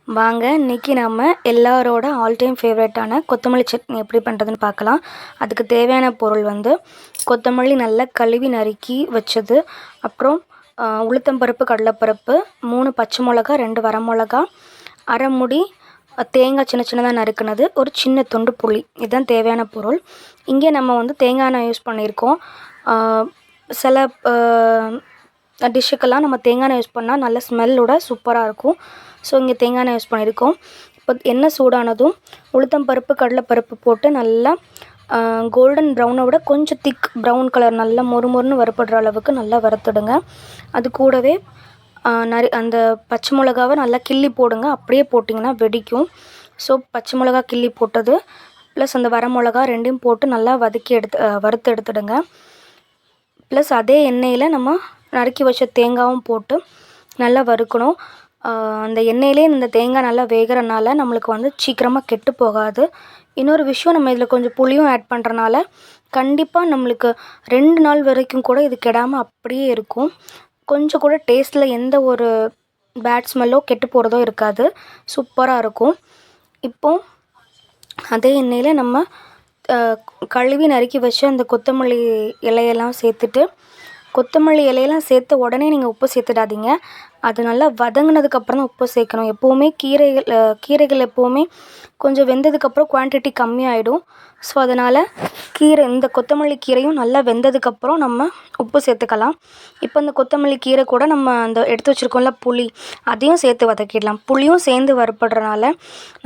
வாங்க இன்றைக்கி நம்ம எல்லாரோட ஆல் டைம் ஃபேவரட்டான கொத்தமல்லி சட்னி எப்படி பண்ணுறதுன்னு பார்க்கலாம். அதுக்கு தேவையான பொருள் கொத்தமல்லி நல்லா கழுவி நறுக்கி வச்சது, அப்புறம் உளுத்தம்பருப்பு, கடலைப்பருப்பு, 3 பச்சை மிளகா, 2 வரமிளகா, அரை முடி தேங்காய் சின்ன சின்னதாக நறுக்குனது, ஒரு சின்ன துண்டு புளி. இதுதான் தேவையான பொருள். இங்கே நம்ம தேங்காய் எண்ணெய் யூஸ் பண்ணியிருக்கோம். சில டிஷ்ஷுக்கெல்லாம் நம்ம தேங்காய் எண்ணெய் யூஸ் பண்ணால் நல்ல ஸ்மெல்லோட சூப்பராக இருக்கும். ஸோ இங்கே தேங்காய் எண்ணெய் யூஸ் பண்ணியிருக்கோம். இப்போ எண்ணெய் சூடானதும் உளுத்தம் பருப்பு, கடலைப்பருப்பு போட்டு நல்லா கோல்டன் ப்ரௌனை விட கொஞ்சம் திக் ப்ரௌன் கலர் நல்லா மொறுமொறுன்னு வறுப்படுற அளவுக்கு நல்லா வறுத்துடுங்க. அது கூடவே அந்த பச்சை மிளகாவை நல்லா கிள்ளி போடுங்க. அப்படியே போட்டிங்கன்னா வெடிக்கும். ஸோ பச்சை மிளகா கிள்ளி போட்டது ப்ளஸ் அந்த வரமிளகா ரெண்டையும் போட்டு நல்லா வறுத்து எடுத்துடுங்க. ப்ளஸ் அதே எண்ணெயில் நம்ம நறுக்கி வச்ச தேங்காயும் போட்டு நல்லா வறுக்கணும். அந்த எண்ணெயிலே இந்த தேங்காய் நல்லா வேகிறனால நம்மளுக்கு சீக்கிரமாக கெட்டு போகாது. இன்னொரு விஷயம், நம்ம இதில் கொஞ்சம் புளியும் ஆட் பண்ணுறனால கண்டிப்பாக நம்மளுக்கு 2 நாள் வரைக்கும் கூட இது கெடாமல் அப்படியே இருக்கும். கொஞ்சம் கூட டேஸ்ட்டில் எந்த ஒரு பேட் ஸ்மெல்லோ கெட்டு போகிறதோ இருக்காது. சூப்பராக இருக்கும். இப்போது அதே எண்ணெயில் நம்ம கழுவி நறுக்கி வச்சு அந்த கொத்தமல்லி இலையெல்லாம் சேர்த்துட்டு, கொத்தமல்லி இலையெல்லாம் சேர்த்த உடனே நீங்கள் உப்பு சேர்த்துடாதீங்க. அது நல்லா வதங்கினதுக்கப்புறம் தான் உப்பு சேர்க்கணும். எப்போவுமே கீரைகள் எப்போவுமே கொஞ்சம் வெந்ததுக்கப்புறம் குவான்டிட்டி கம்மியாகிடும். ஸோ அதனால் இந்த கொத்தமல்லி கீரையும் நல்லா வெந்ததுக்கப்புறம் நம்ம உப்பு சேர்த்துக்கலாம். இப்போ இந்த கொத்தமல்லி கீரை கூட நம்ம அந்த எடுத்து வச்சுருக்கோம்ல புளி, அதையும் சேர்த்து வதக்கிடலாம். புளியும் சேர்ந்து வறுப்படுறனால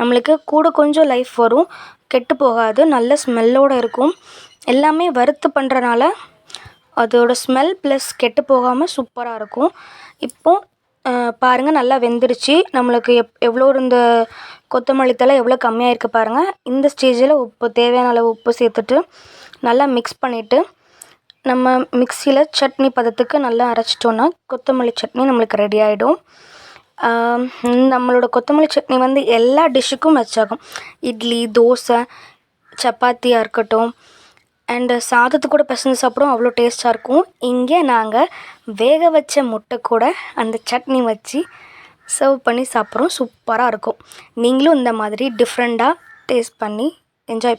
நம்மளுக்கு கூட கொஞ்சம் லைஃப் வரும், கெட்டு போகாது, நல்ல ஸ்மெல்லோடு இருக்கும். எல்லாமே வறுத்து பண்ணுறனால அதோட ஸ்மெல் ப்ளஸ் கெட்டு போகாமல் சூப்பராக இருக்கும். இப்போது பாருங்கள், நல்லா வெந்துருச்சு. நம்மளுக்கு எவ்வளோ இந்த கொத்தமல்லி தழை எவ்வளோ கம்மியாக இருக்குது பாருங்கள். இந்த ஸ்டேஜில் தேவையான அளவு உப்பு சேர்த்துட்டு நல்லா மிக்ஸ் பண்ணிவிட்டு நம்ம மிக்சியில் சட்னி பதத்துக்கு நல்லா அரைச்சிட்டோன்னா கொத்தமல்லி சட்னி நம்மளுக்கு ரெடி ஆகிடும். நம்மளோட கொத்தமல்லி சட்னி எல்லா டிஷ்ஷுக்கும் மேட்ச் ஆகும். இட்லி, தோசை, சப்பாத்தியாக இருக்கட்டும், அண்டு சாதத்து கூட பிசைஞ்சு சாப்பிடும், அவ்வளோ டேஸ்ட்டாக இருக்கும். இங்கே நாங்கள் வேக வச்ச முட்டை கூட அந்த சட்னி வச்சு சர்வ் பண்ணி சாப்பிட்றோம். சூப்பராக இருக்கும். நீங்களும் இந்த மாதிரி டிஃப்ரெண்ட்டாக டேஸ்ட் பண்ணி என்ஜாய்